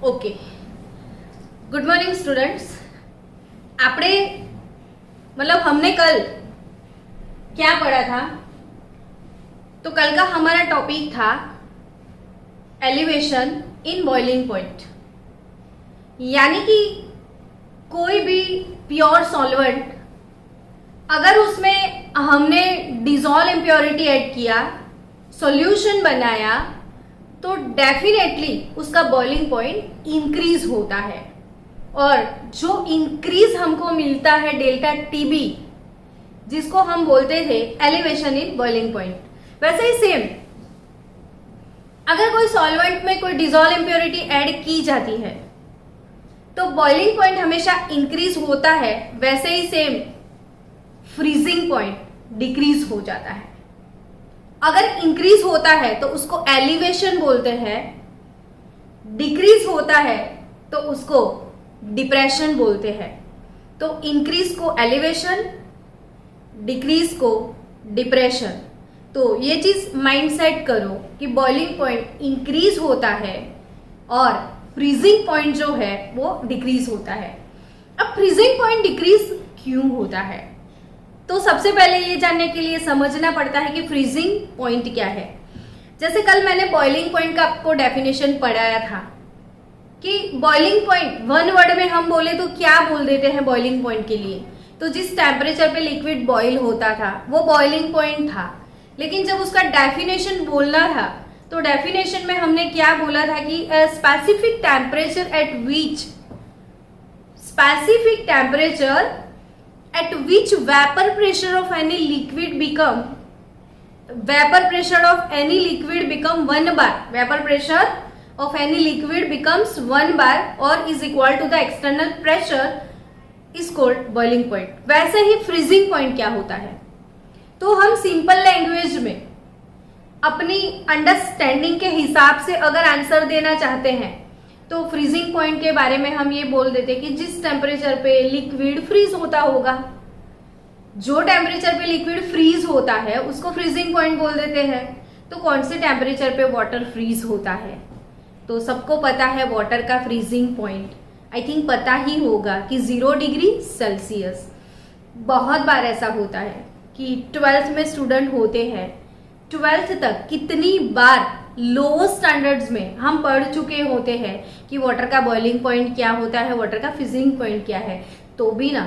Okay, good morning students. आपने हमने कल क्या पढ़ा था? तो कल का हमारा टॉपिक था एलिवेशन इन बॉइलिंग पॉइंट, यानी कि कोई भी प्योर सॉल्वेंट अगर उसमें हमने डिजॉल्व इम्प्योरिटी ऐड किया, सॉल्यूशन बनाया, तो डेफिनेटली उसका बॉइलिंग पॉइंट इंक्रीज होता है। और जो इंक्रीज हमको मिलता है डेल्टा टीबी, जिसको हम बोलते थे एलिवेशन इन बॉइलिंग पॉइंट, वैसे ही सेम अगर कोई सॉल्वेंट में कोई डिजॉल्व इम्प्योरिटी ऐड की जाती है तो बॉइलिंग पॉइंट हमेशा इंक्रीज होता है, वैसे ही सेम फ्रीजिंग पॉइंट डिक्रीज हो जाता है। अगर इंक्रीज होता है तो उसको एलिवेशन बोलते हैं, डिक्रीज होता है तो उसको डिप्रेशन बोलते हैं। तो इंक्रीज को एलिवेशन, डिक्रीज को डिप्रेशन। तो ये चीज माइंड सेट करो कि बॉइलिंग पॉइंट इंक्रीज होता है और फ्रीजिंग पॉइंट जो है वो डिक्रीज होता है। अब फ्रीजिंग पॉइंट डिक्रीज क्यों होता है? तो सबसे पहले ये जानने के लिए समझना पड़ता है कि फ्रीजिंग पॉइंट क्या है। जैसे कल मैंने बॉइलिंग पॉइंट का आपको डेफिनेशन पढ़ाया था कि बॉइलिंग पॉइंट वन वर्ड में हम बोले तो क्या बोल देते हैं बॉइलिंग पॉइंट के लिए? तो जिस टेम्परेचर पे लिक्विड बॉइल होता था वो बॉइलिंग पॉइंट था। लेकिन जब उसका डेफिनेशन बोलना था तो डेफिनेशन में हमने क्या बोला था कि specific temperature at which vapor pressure of any liquid become 1 bar. Vapor pressure of any liquid becomes 1 bar or is equal to the external pressure is called boiling point. वैसे ही freezing point क्या होता है? तो हम simple language में अपनी understanding के हिसाब से अगर आंसर देना चाहते हैं तो फ्रीजिंग पॉइंट के बारे में हम ये बोल देते कि जिस टेम्परेचर पे लिक्विड फ्रीज होता होगा, जो टेम्परेचर पे लिक्विड फ्रीज होता है उसको फ्रीजिंग पॉइंट बोल देते हैं। तो कौन से टेम्परेचर पे वाटर फ्रीज होता है? तो सबको पता है वाटर का फ्रीजिंग पॉइंट, आई थिंक पता ही होगा कि 0 डिग्री सेल्सियस। बहुत बार ऐसा होता है कि 12th में स्टूडेंट होते हैं, 12th तक कितनी बार लो स्टैंडर्ड्स में हम पढ़ चुके होते हैं कि वाटर का बॉइलिंग पॉइंट क्या होता है, वाटर का फ्रीजिंग पॉइंट क्या है। तो भी ना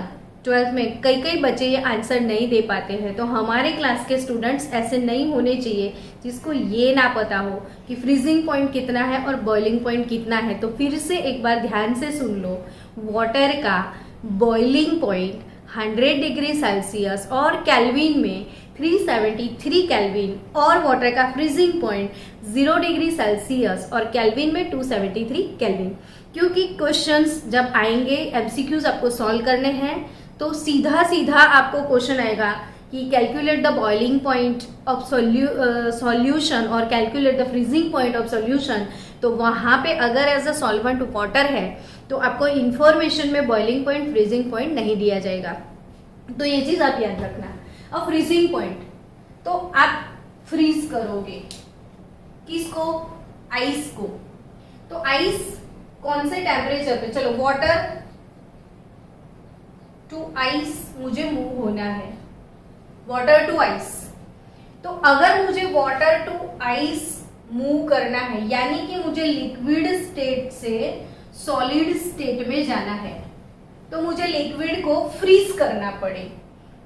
12th में कई बच्चे ये आंसर नहीं दे पाते हैं। तो हमारे क्लास के स्टूडेंट्स ऐसे नहीं होने चाहिए जिसको ये ना पता हो कि फ्रीजिंग पॉइंट कितना है और बॉइलिंग पॉइंट कितना है। तो फिर से एक बार ध्यान से सुन लो, वाटर का बॉइलिंग पॉइंट 100 डिग्री सेल्सियस और केल्विन में 373 केल्विन, और वाटर का फ्रीजिंग पॉइंट 0 डिग्री सेल्सियस और केल्विन में 273 केल्विन। क्योंकि क्वेश्चंस जब आएंगे, एमसीक्यूज आपको सॉल्व करने हैं, तो सीधा आपको क्वेश्चन आएगा कि calculate the boiling point of solution or calculate the freezing point of solution. तो वहां पे अगर एज अ सॉल्वेंट वाटर है तो आपको इंफॉर्मेशन में बॉइलिंग पॉइंट, फ्रीजिंग पॉइंट नहीं दिया जाएगा। तो ये चीज आप याद रखना। अब फ्रीजिंग पॉइंट, तो आप फ्रीज करोगे किसको? आइस को। तो आइस कौन से टेम्परेचर पे? चलो, वाटर टू आइस मुझे मूव होना है, वाटर टू आइस। तो अगर मुझे वाटर टू आइस मूव करना है, यानी कि मुझे लिक्विड स्टेट से सॉलिड स्टेट में जाना है, तो मुझे लिक्विड को फ्रीज करना पड़े।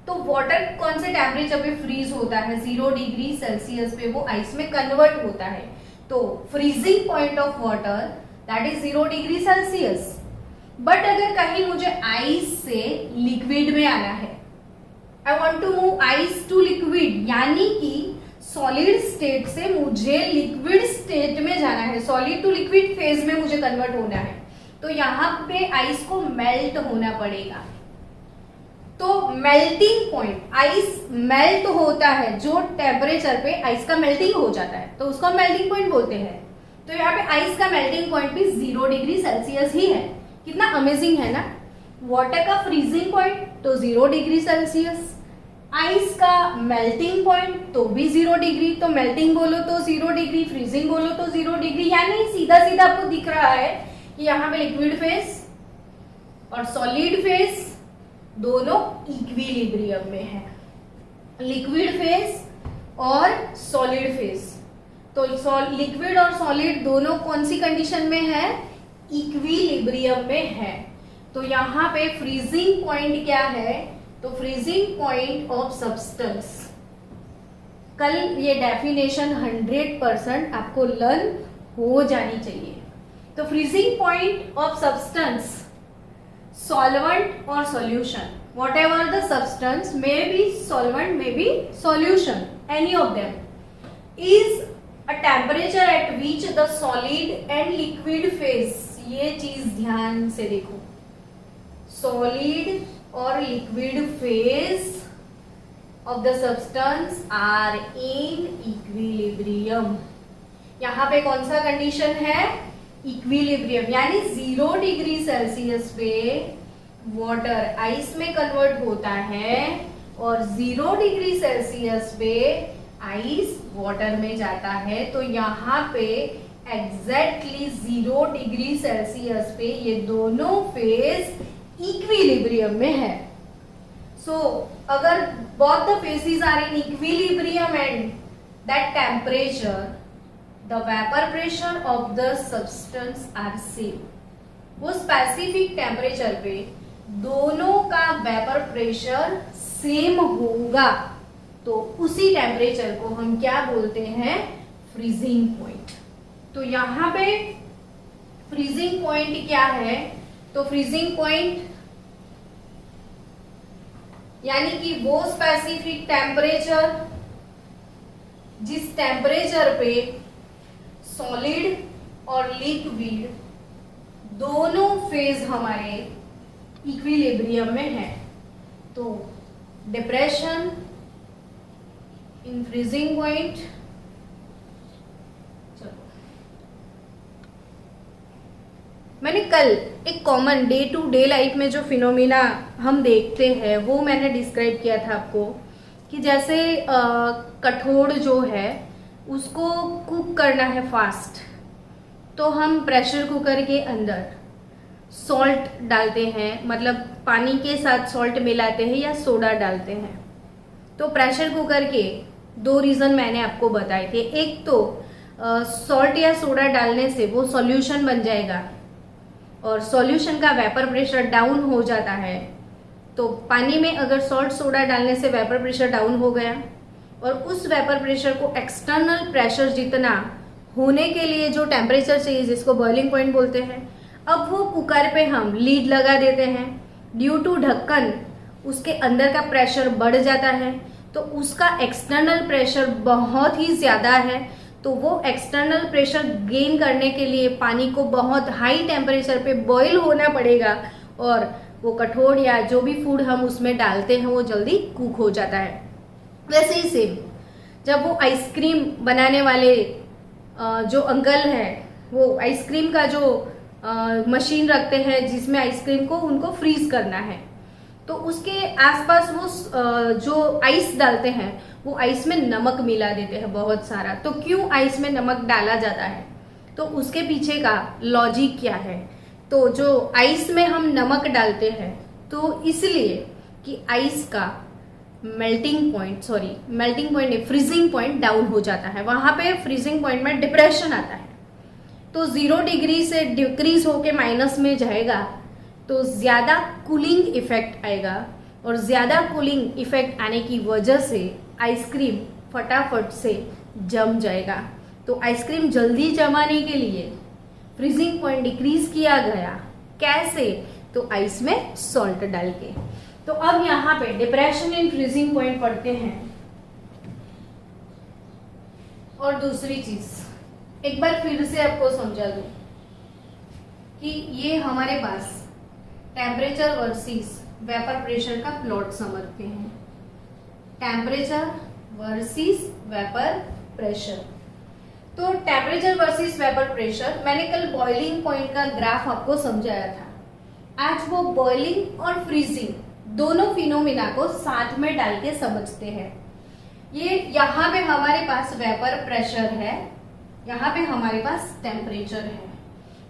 तो वाटर कौन से टेम्परेचर पे फ्रीज होता है? 0 डिग्री सेल्सियस पे वो आइस में कन्वर्ट होता है। तो freezing point of water that is 0 degree Celsius. But अगर कहीं मुझे आइस से लिक्विड में आना है, I want to move ice to liquid, यानी कि सॉलिड स्टेट से मुझे लिक्विड स्टेट में जाना है, सॉलिड टू लिक्विड फेज में मुझे कन्वर्ट होना है, तो यहाँ पे आइस को मेल्ट होना पड़ेगा। तो मेल्टिंग पॉइंट, आइस मेल्ट होता है जो टेम्परेचर पे आइस का मेल्टिंग हो जाता है, तो उसको मेल्टिंग पॉइंट बोलते हैं। तो यहाँ पे आइस का मेल्टिंग पॉइंट भी 0 डिग्री सेल्सियस ही है। कितना अमेजिंग है ना। वाटर का फ्रीजिंग पॉइंट तो 0 डिग्री सेल्सियस, आइस का मेल्टिंग पॉइंट तो भी 0 डिग्री। तो मेल्टिंग बोलो तो 0 डिग्री, फ्रीजिंग बोलो तो 0 डिग्री, यानी सीधा आपको दिख रहा है कि यहाँ पे लिक्विड फेज और सॉलिड फेज दोनों इक्विलिब्रियम में है। लिक्विड फेज और सॉलिड फेज, तो लिक्विड और सॉलिड दोनों कौन सी कंडीशन में है? इक्विलिब्रियम में है। तो यहाँ पे फ्रीजिंग पॉइंट क्या है? तो फ्रीजिंग पॉइंट ऑफ सब्सटेंस, कल ये डेफिनेशन 100% आपको लर्न हो जानी चाहिए। तो freezing point of substance, solvent और solution, whatever the substance, may be solvent, may be solution, any of them, is a temperature at which the solid and liquid phase, ये चीज ध्यान से देखो, solid और liquid phase of the substance are in equilibrium। यहाँ पे कौन सा कंडीशन है? इक्विलिब्रियम, यानी 0 डिग्री सेल्सियस पे वाटर आइस में कन्वर्ट होता है और 0 डिग्री सेल्सियस पे आइस वाटर में जाता है। तो यहाँ पे एग्जैक्टली 0 डिग्री सेल्सियस पे ये दोनों फेज इक्विलिब्रियम में है। सो अगर both the phases are in equilibrium and that temperature, the vapor pressure of the substance are same। वो स्पेसिफिक टेम्परेचर पे दोनों का वेपर प्रेशर सेम होगा, तो उसी टेम्परेचर को हम क्या बोलते हैं? Freezing point. तो यहाँ पे फ्रीजिंग पॉइंट क्या है? तो फ्रीजिंग पॉइंट यानी कि वो स्पेसिफिक टेम्परेचर जिस टेम्परेचर पे सॉलिड और लिक्विड दोनों फेज हमारे इक्विलिब्रियम में है। तो डिप्रेशन इन फ्रीजिंग पॉइंट, चलो मैंने कल एक common day to day life में जो फिनोमिना हम देखते हैं वो मैंने डिस्क्राइब किया था आपको, कि जैसे कठोर जो है उसको कुक करना है फास्ट, तो हम प्रेशर कुकर के अंदर सॉल्ट डालते हैं, मतलब पानी के साथ सॉल्ट मिलाते हैं या सोडा डालते हैं। तो प्रेशर कुकर के 2 रीज़न मैंने आपको बताए थे। एक तो सॉल्ट या सोडा डालने से वो सॉल्यूशन बन जाएगा और सॉल्यूशन का वेपर प्रेशर डाउन हो जाता है। तो पानी में अगर सॉल्ट सोडा डालने से वेपर प्रेशर डाउन हो गया और उस वेपर प्रेशर को एक्सटर्नल प्रेशर जितना होने के लिए जो टेम्परेचर चाहिए, जिसको बॉइलिंग पॉइंट बोलते हैं, अब वो कुकर पे हम लीड लगा देते हैं। ड्यू टू ढक्कन उसके अंदर का प्रेशर बढ़ जाता है, तो उसका एक्सटर्नल प्रेशर बहुत ही ज़्यादा है। तो वो एक्सटर्नल प्रेशर गेन करने के लिए पानी को बहुत हाई टेम्परेचर पे बॉईल होना पड़ेगा और वो कठोर या जो भी फूड हम उसमें डालते हैं वो जल्दी कुक हो जाता है। वैसे ही सेम जब वो आइसक्रीम बनाने वाले जो अंकल हैं, वो आइसक्रीम का जो मशीन रखते हैं जिसमें आइसक्रीम को उनको फ्रीज करना है, तो उसके आसपास वो जो आइस डालते हैं वो आइस में नमक मिला देते हैं बहुत सारा। तो क्यों आइस में नमक डाला जाता है? तो उसके पीछे का लॉजिक क्या है? तो जो आइस में हम नमक डालते हैं तो इसलिए कि आइस का मेल्टिंग पॉइंट नहीं, फ्रीजिंग पॉइंट डाउन हो जाता है। वहां पे फ्रीजिंग पॉइंट में डिप्रेशन आता है, तो 0 डिग्री से डिक्रीज होके माइनस में जाएगा, तो ज़्यादा कूलिंग इफेक्ट आएगा और ज़्यादा कूलिंग इफेक्ट आने की वजह से आइसक्रीम फटाफट से जम जाएगा। तो आइसक्रीम जल्दी जमाने के लिए फ्रीजिंग पॉइंट डिक्रीज किया गया। कैसे? तो आइस में सॉल्ट डाल के। तो अब यहाँ पे डिप्रेशन इन फ्रीजिंग पॉइंट पढ़ते हैं। और दूसरी चीज एक बार फिर से आपको समझा दूं कि ये हमारे पास टेम्परेचर वर्सेस वेपर प्रेशर का प्लॉट समझते हैं। Temperature versus vapour pressure. तो टेम्परेचर वर्सेस वेपर प्रेशर मैंने कल बॉइलिंग पॉइंट का ग्राफ आपको समझाया था। आज वो बॉइलिंग और फ्रीजिंग दोनों फिनोमिना को साथ में डाल के समझते हैं। ये यहाँ पे हमारे पास वेपर प्रेशर है, यहाँ पे हमारे पास टेम्परेचर है।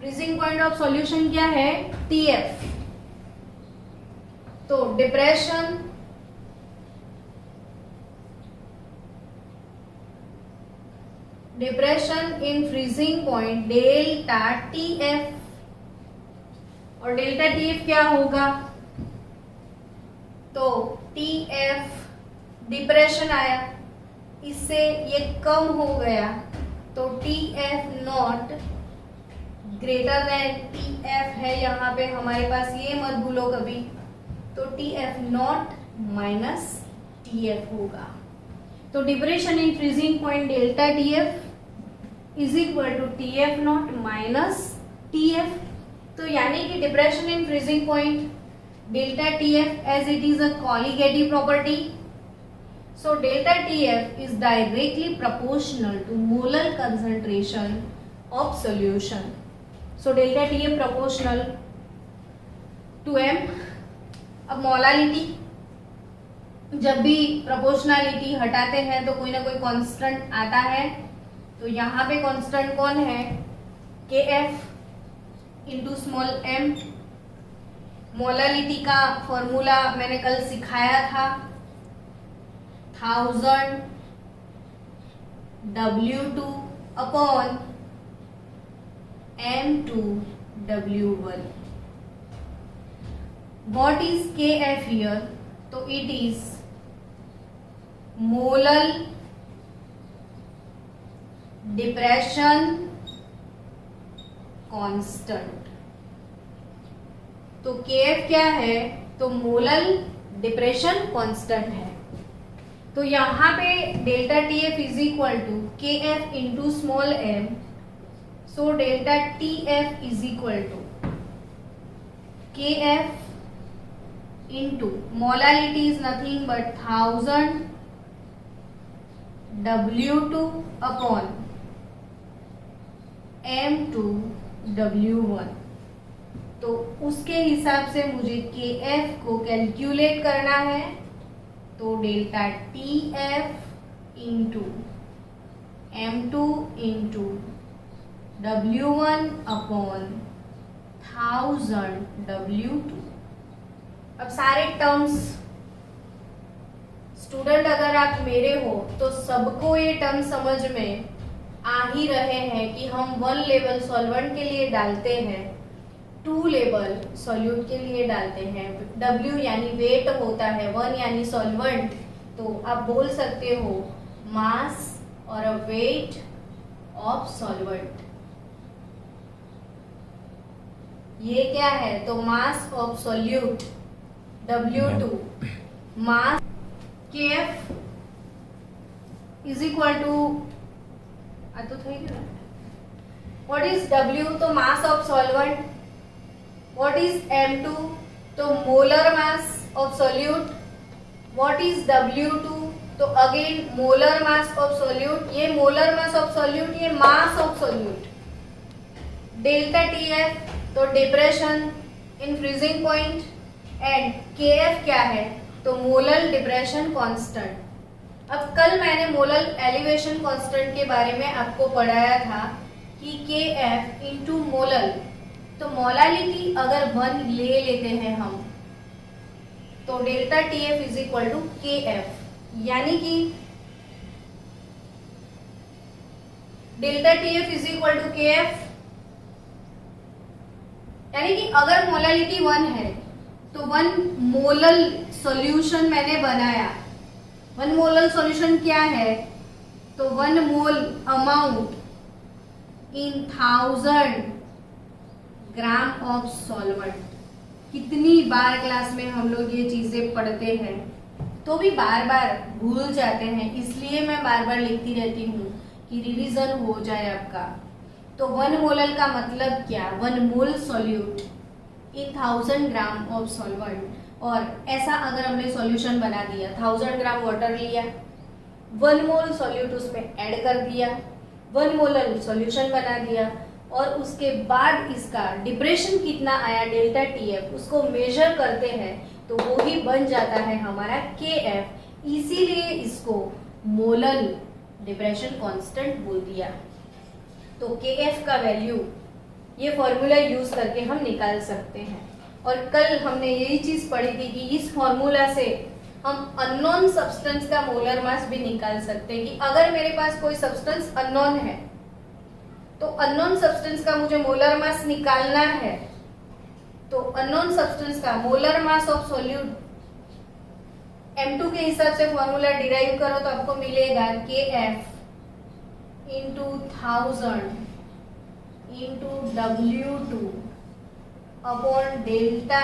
फ्रीजिंग पॉइंट ऑफ सॉल्यूशन क्या है? TF। तो depression in freezing point delta TF, और डेल्टा TF क्या होगा? तो TF डिप्रेशन आया, इससे ये कम हो गया, तो TF not greater than TF है यहाँ पे हमारे पास, ये मत भूलो कभी। तो TF नॉट माइनस TF होगा। तो depression in freezing point delta TF is equal to TF not minus TF। तो यानी कि depression in freezing point delta TF as it is a colligative property, so delta TF is directly proportional to molar concentration of solution. So delta TF proportional to M। अब molality, जब भी proportionality हटाते हैं तो कोई ना कोई constant आता है, तो यहाँ पे कांस्टेंट कौन है? KF into small m। Molality का फॉर्मूला मैंने कल सिखाया था, 1000 W2 upon M2 W1। What is KF here? तो it is molar depression constant। तो KF क्या है? तो मोलर डिप्रेशन कांस्टेंट है। तो यहाँ पे delta TF is equal to KF into small m, so delta TF is equal to KF into molality is nothing but 1000 W2 upon M2 W1। तो उसके हिसाब से मुझे KF को कैलकुलेट करना है, तो delta TF into M2 into W1 upon 1000 W2। अब सारे टर्म्स, स्टूडेंट अगर आप मेरे हो तो सबको ये टर्म समझ में आ ही रहे हैं कि हम 1 लेवल सॉल्वेंट के लिए डालते हैं, 2 लेवल सॉल्यूट के लिए डालते हैं। W यानी वेट होता है, 1 यानी सॉल्वेंट, तो आप बोल सकते हो मास और अ वेट ऑफ सॉल्वेंट। ये क्या है? तो mass of solute W2, mass KF is equal to ah तो થઈ ગયું। What is W? तो mass of solvent. What is M2? तो molar mass of solute. What is W2? तो again molar mass of solute. ये molar mass of solute, ये mass of solute. Delta TF तो depression in freezing point, and KF क्या है? तो molar depression constant. अब कल मैंने मोलर एलिवेशन कांस्टेंट के बारे में आपको पढ़ाया था कि KF इंटू मोलर, तो मोलालिटी अगर 1 ले लेते हैं हम, तो delta TF is equal to KF, यानी कि delta TF is equal to KF, यानी कि अगर मोलालिटी 1 है तो 1 मोलर सॉल्यूशन मैंने बनाया। 1 मोलर सॉल्यूशन क्या है? तो 1 mole amount in 1000 gram of solvent. कितनी बार क्लास में हम लोग ये चीजें पढ़ते हैं तो भी बार बार भूल जाते हैं, इसलिए मैं बार बार लिखती रहती हूँ कि रिवीजन हो जाए आपका। तो 1 मोलर का मतलब क्या? 1 मोल solute in 1000 gram of solvent. और ऐसा अगर हमने सॉल्यूशन बना दिया, 1000 ग्राम वाटर लिया, 1 मोल सॉल्यूट उसमें ऐड कर दिया, 1 मोलर सॉल्यूशन बना दिया, और उसके बाद इसका डिप्रेशन कितना आया डेल्टा TF उसको मेजर करते हैं, तो वो ही बन जाता है हमारा KF। इसीलिए इसको मोलर डिप्रेशन कांस्टेंट बोल दिया। तो KF का वैल्यू ये फॉर्मूला यूज करके हम निकाल सकते हैं। और कल हमने यही चीज पढ़ी थी कि इस फॉर्मूला से हम अननोन सब्सटेंस का मोलर मास भी निकाल सकते हैं, कि अगर मेरे पास कोई सब्सटेंस अननोन है तो अननोन सब्सटेंस का मुझे मोलर मास निकालना है, तो अननोन सब्सटेंस का molar mass of solute M2 के हिसाब से फॉर्मूला डिराइव करो तो आपको मिलेगा KF into 1000 into W2 upon delta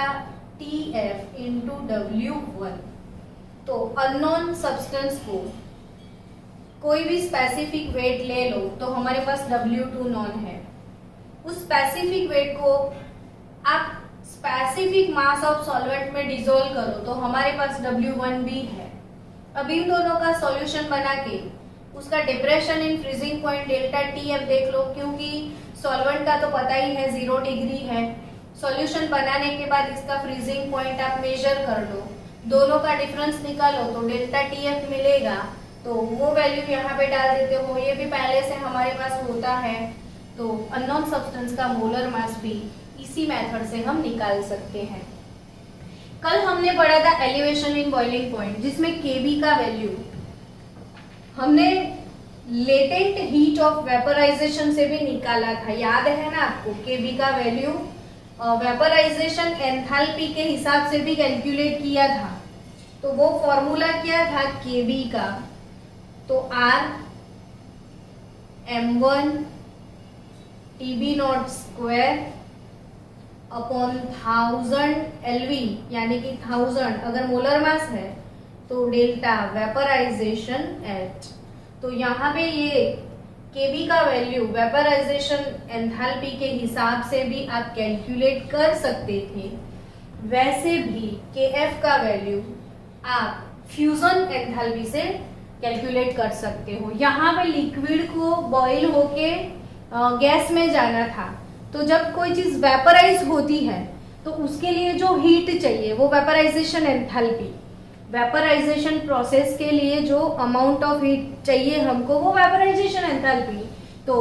TF into W1। तो अननोन सब्सटेंस को कोई भी स्पेसिफिक वेट ले लो तो हमारे पास W2 नॉन है, उस स्पेसिफिक वेट को आप स्पेसिफिक मास ऑफ सॉल्वेंट में डिसोल्व करो तो हमारे पास W1 भी है। अब इन दोनों का सॉल्यूशन बना के उसका depression in freezing point delta TF देख लो, क्योंकि सॉल्वेंट का तो पता ही है 0 डिग्री है। सॉल्यूशन बनाने के बाद इसका फ्रीजिंग पॉइंट आप मेजर कर लो, दोनों का डिफरेंस निकालो तो डेल्टा TF मिलेगा, तो वो वैल्यू यहाँ पे डाल देते हो, ये भी पहले से हमारे पास होता है। तो अननोन सब्सटेंस का मोलर मास भी इसी मेथड से हम निकाल सकते हैं। कल हमने पढ़ा था एलिवेशन इन बॉइलिंग पॉइंट, जिसमें Kb का वैल्यू हमने लेटेंट हीट ऑफ वेपराइजेशन से भी निकाला था, याद है ना आपको? Kb का वैल्यू वेपराइजेशन एंथैल्पी के हिसाब से भी कैलकुलेट किया था। तो वो फॉर्मूला क्या था Kb का? तो R m1 TB not square upon 1000 LV, यानी कि 1000 अगर मोलर मास है तो डेल्टा वेपराइजेशन एट। तो यहाँ पे ये Kb का वैल्यू वेपराइजेशन एंथैल्पी के हिसाब से भी आप कैलकुलेट कर सकते थे। वैसे भी Kf का वैल्यू आप फ्यूजन एंथैल्पी से कैलकुलेट कर सकते हो। यहाँ पे लिक्विड को बॉईल होके गैस में जाना था, तो जब कोई चीज वेपराइज होती है तो उसके लिए जो हीट चाहिए वो वेपराइजेशन एंथैल्पी, वेपराइजेशन प्रोसेस के लिए जो अमाउंट ऑफ हीट चाहिए हमको वो वेपराइजेशन एंथैल्पी। तो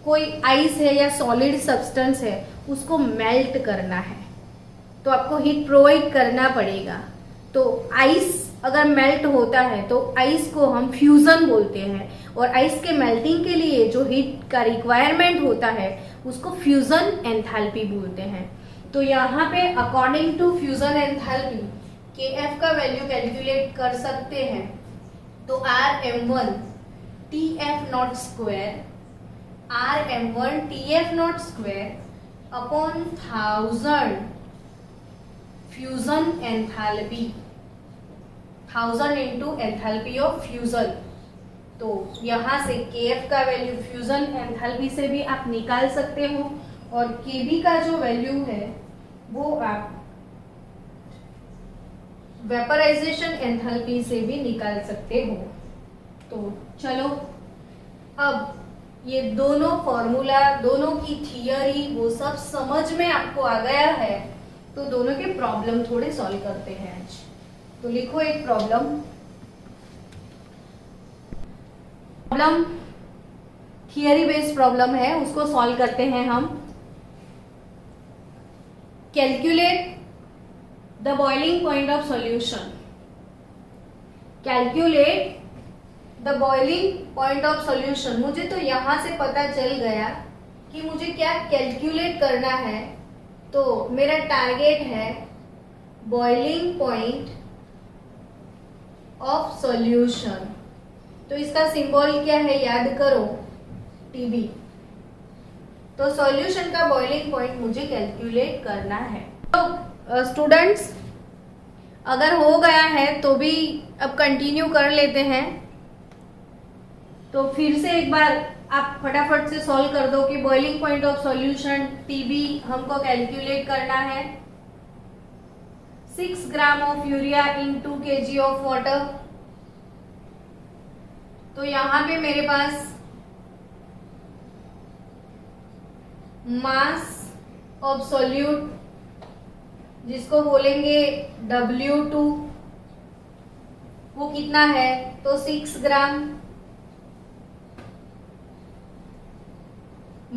कोई आइस है या सॉलिड सब्सटेंस है, उसको मेल्ट करना है तो आपको हीट प्रोवाइड करना पड़ेगा। तो आइस अगर मेल्ट होता है तो आइस को हम फ्यूजन बोलते हैं, और आइस के मेल्टिंग के लिए जो हीट का रिक्वायरमेंट होता है उसको फ्यूजन एंथैल्पी बोलते हैं। तो यहाँ पे according to fusion enthalpy Kf का वैल्यू कैलकुलेट कर सकते हैं। तो Rm1 TF not square, Rm1 TF not square upon 1000 fusion enthalpy, 1000 into enthalpy of fusion. तो यहाँ से Kf का वैल्यू फ्यूजन एंथैल्पी से भी आप निकाल सकते हो, और Kb का जो वैल्यू है वो आप वेपराइजेशन एंथैल्पी से भी निकाल सकते हो। तो चलो, अब ये दोनों फॉर्मूला, दोनों की थियरी वो सब समझ में आपको आ गया है, तो दोनों के प्रॉब्लम थोड़े सॉल्व करते हैं आज। तो लिखो एक प्रॉब्लम थियरी बेस्ड प्रॉब्लम है, उसको सॉल्व करते हैं हम। Calculate the boiling point of solution, calculate the boiling point of solution. मुझे तो यहां से पता चल गया कि मुझे क्या कैलकुलेट करना है। तो मेरा टारगेट है बॉइलिंग पॉइंट ऑफ सॉल्यूशन। तो इसका सिंबल क्या है याद करो, TB। तो सॉल्यूशन का बॉइलिंग पॉइंट मुझे कैलकुलेट करना है। तो स्टूडेंट्स, अगर हो गया है तो भी अब कंटिन्यू कर लेते हैं। तो फिर से एक बार आप फटाफट से सॉल्व कर दो कि boiling point of solution TB हमको कैलकुलेट करना है। 6 gram of urea in 2 kg of water. तो यहां पे मेरे पास मास ऑफ सॉल्यूट, जिसको बोलेंगे W2, वो कितना है? तो 6 ग्राम।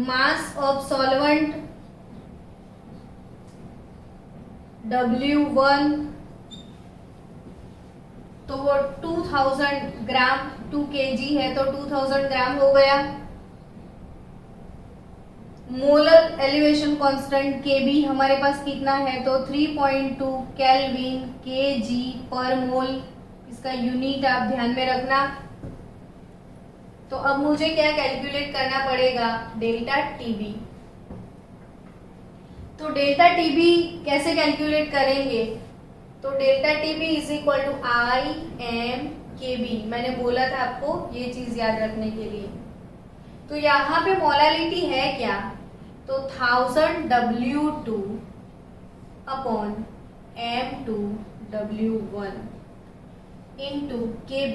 मास ऑफ सॉल्वेंट W1 तो वो 2000 ग्राम, 2 kg है तो 2000 ग्राम हो गया। मोलर एलिवेशन कांस्टेंट Kb हमारे पास कितना है तो 3.2 केल्विन Kg पर मोल, इसका यूनिट आप ध्यान में रखना। तो अब मुझे क्या कैलकुलेट करना पड़ेगा, डेल्टा टीबी। तो डेल्टा टीबी कैसे कैलकुलेट करेंगे, तो delta TB is equal to I M K B. मैंने बोला था आपको ये चीज याद रखने के लिए। तो यहाँ पे मोलालिटी है क्या, तो 1000 W2 upon M2 W1 into KB,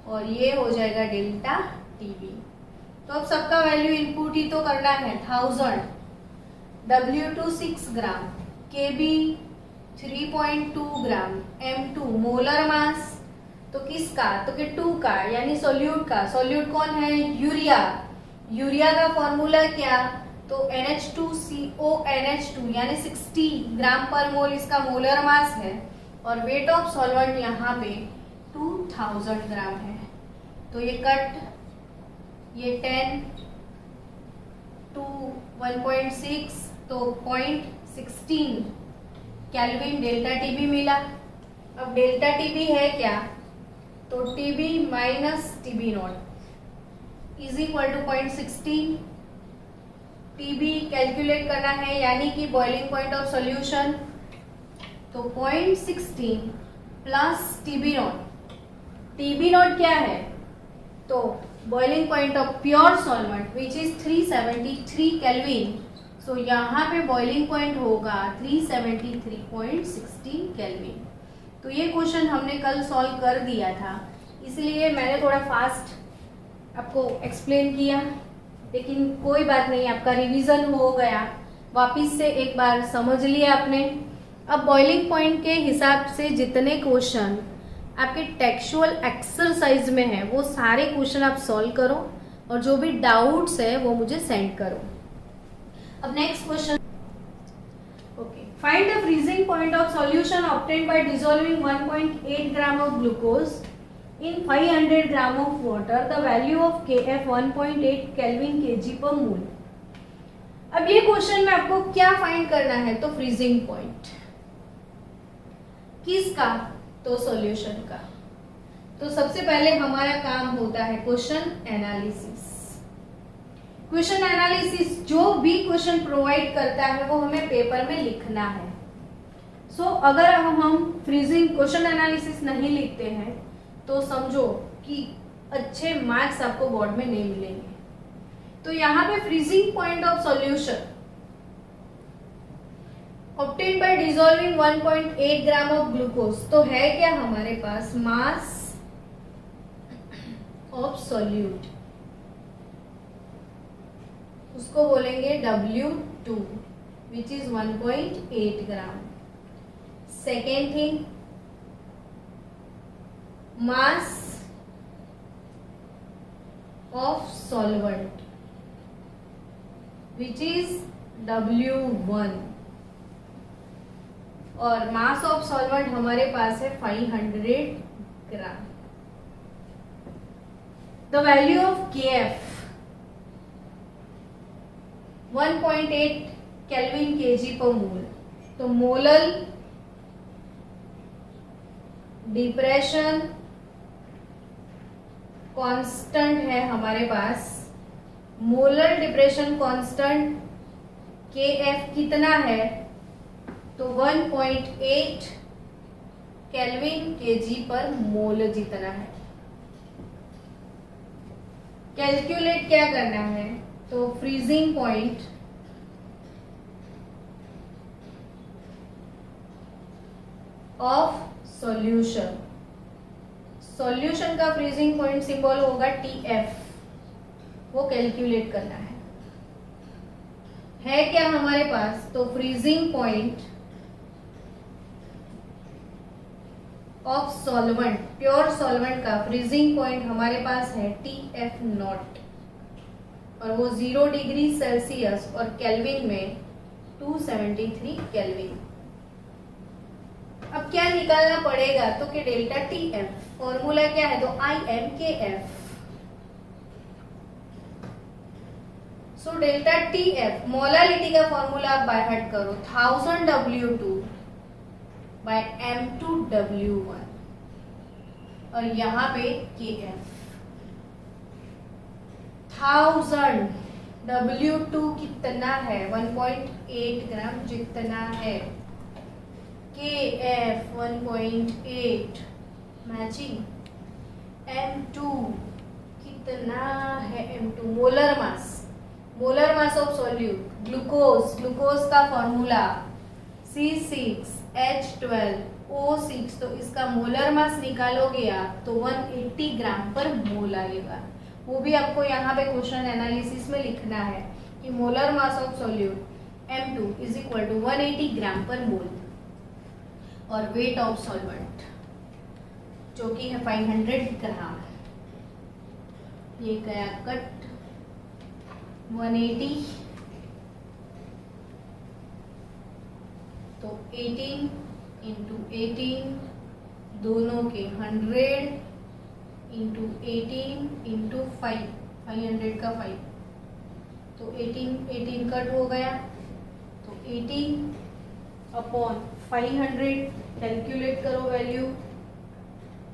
और ये हो जाएगा डेल्टा टीबी। तो अब सबका वैल्यू इनपुट ही तो करना है। 1000 W2 6 ग्राम, KB 3.2 ग्राम, M2 मोलर मास तो किसका, तो कि 2 का यानी सोल्यूट का। सोल्यूट कौन है, यूरिया। यूरिया का फॉर्मूला क्या, तो NH2CO NH2 यानी 60 ग्राम पर मोल इसका मोलर मास है, और वेट ऑफ सॉल्वेंट यहाँ पे 2000 ग्राम है। तो ये कट, ये 10 टू 1.6 तो 0.16 केल्विन डेल्टा टीबी मिला। अब डेल्टा टीबी है क्या, तो TB minus TB not is equal to 0.16। TB calculate करना है यानी कि बॉइलिंग पॉइंट ऑफ सॉल्यूशन, तो 0.16 plus TB nought. TB nought क्या है, तो boiling point of pure solvent which is 373 kelvin. So यहाँ पे बॉइलिंग पॉइंट होगा 373.16 केल्विन। तो ये क्वेश्चन हमने कल सॉल्व कर दिया था, इसलिए मैंने थोड़ा फास्ट आपको एक्सप्लेन किया, लेकिन कोई बात नहीं, आपका रिवीजन हो गया। वापिस से एक बार समझ लिया आपने। अब बॉइलिंग पॉइंट के हिसाब से जितने क्वेश्चन आपके टेक्सचुअल एक्सरसाइज में है वो सारे क्वेश्चन आप सॉल्व करो, और जो भी डाउट्स है वो मुझे सेंड करो। अब next question, okay, find the freezing point of solution obtained by dissolving 1.8 gram of glucose in 500 gram of water, the value of Kf 1.8 Kelvin kg per mole। अब ये क्वेश्चन में आपको क्या फाइंड करना है, तो फ्रीजिंग पॉइंट किसका, तो सॉल्यूशन का। तो सबसे पहले हमारा काम होता है क्वेश्चन एनालिसिस। क्वेश्चन एनालिसिस जो भी क्वेश्चन प्रोवाइड करता है वो हमें पेपर में लिखना है। सो अगर हम फ्रीजिंग क्वेश्चन एनालिसिस नहीं लिखते हैं तो समझो कि अच्छे मार्क्स आपको बोर्ड में नहीं मिलेंगे। तो यहाँ पे freezing point of solution obtained by dissolving 1.8 gram of glucose, तो है क्या हमारे पास, मास ऑफ सॉल्यूट, उसको बोलेंगे W2 which is 1.8 gram. Second thing, mass of solvent which is W1, और मास ऑफ सॉल्वेंट हमारे पास है 500 gram. The value of Kf 1.8 kelvin kg per mole. तो मोलर डिप्रेशन कांस्टेंट है हमारे पास, मोलर डिप्रेशन कांस्टेंट Kf कितना है, तो 1.8 केल्विन kg पर मोल जितना है। कैलकुलेट क्या करना है, तो freezing point of solution. Solution का फ्रीजिंग पॉइंट सिंबल होगा TF, वो कैलकुलेट करना है क्या हमारे पास, तो freezing point of solvent, pure solvent का फ्रीजिंग पॉइंट हमारे पास है TF नॉट, और वो 0 डिग्री सेल्सियस और केल्विन में 273 केल्विन। अब क्या निकालना पड़ेगा, तो कि डेल्टा टी एफ, फॉर्मूला क्या है, तो आई एम के F. So delta T F molality का फॉर्मूला आप बाय हार्ट करो, 1000 W2 बाय M2 W1, और यहाँ पे के एफ 1000 W2 कितना है, 1.8 ग्राम जितना है, के एफ 1.8 मैचिंग, M2 कितना है, M2 molar mass, molar mass of solute, glucose, glucose का फॉर्मूला C6H12O6, तो इसका मोलर मास निकालोगे आप तो 180 ग्राम पर मोल आएगा. वो भी आपको यहाँ पे क्वेश्चन एनालिसिस में लिखना है कि molar mass of solute M2 is equal to 180 gram per mole, और वेट ऑफ सॉल्वेंट जो कि है 500 ग्राम. ये गया कट, 180 तो 18 इंटू 18 दोनों के 100 इंटू 18 इंटू 5, 500 का 5, तो 18 कट हो गया, तो 18 अपॉन 500 कैलकुलेट करो वैल्यू,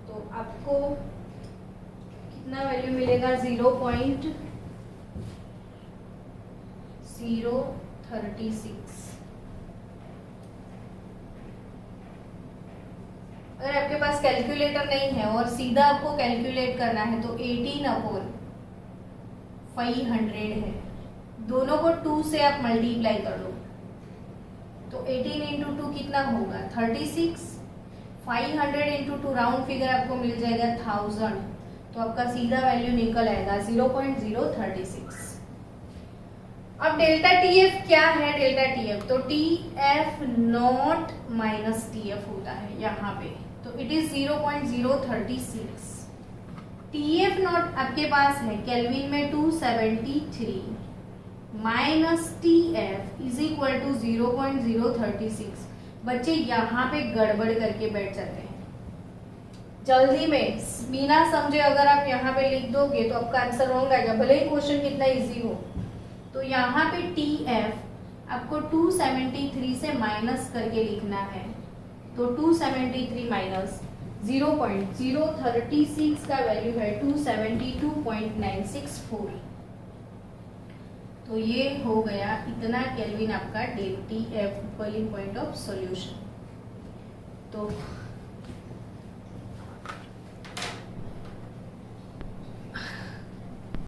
तो आपको कितना वैल्यू मिलेगा, 0.036. अगर आपके पास कैलकुलेटर नहीं है और सीधा आपको कैलकुलेट करना है तो 18 अपॉन 500 है, दोनों को 2 से आप मल्टीप्लाई कर लो, तो 18 इंटू 2 कितना होगा, 36. 500 इंटू 2 राउंड फिगर आपको मिल जाएगा 1000, तो आपका सीधा वैल्यू निकल आएगा 0.036. अब डेल्टा टी एफ क्या है, डेल्टा टी एफ तो T F not minus T F होता है यहाँ पे, तो it is 0.036. T F not आपके पास है केल्विन में 273 minus T F is equal to 0.036. बच्चे यहाँ पे गड़बड़ करके बैठ जाते हैं, जल्दी में बिना समझे अगर आप यहाँ पे लिख दोगे तो आपका आंसर रॉन्ग आएगा, भले ही क्वेश्चन कितना इजी हो. तो यहाँ पे टी एफ आपको 273 से माइनस करके लिखना है, तो 273 माइनस 0.036 का वैल्यू है 272.964. तो ये हो गया इतना केल्विन आपका T F boiling point of solution. तो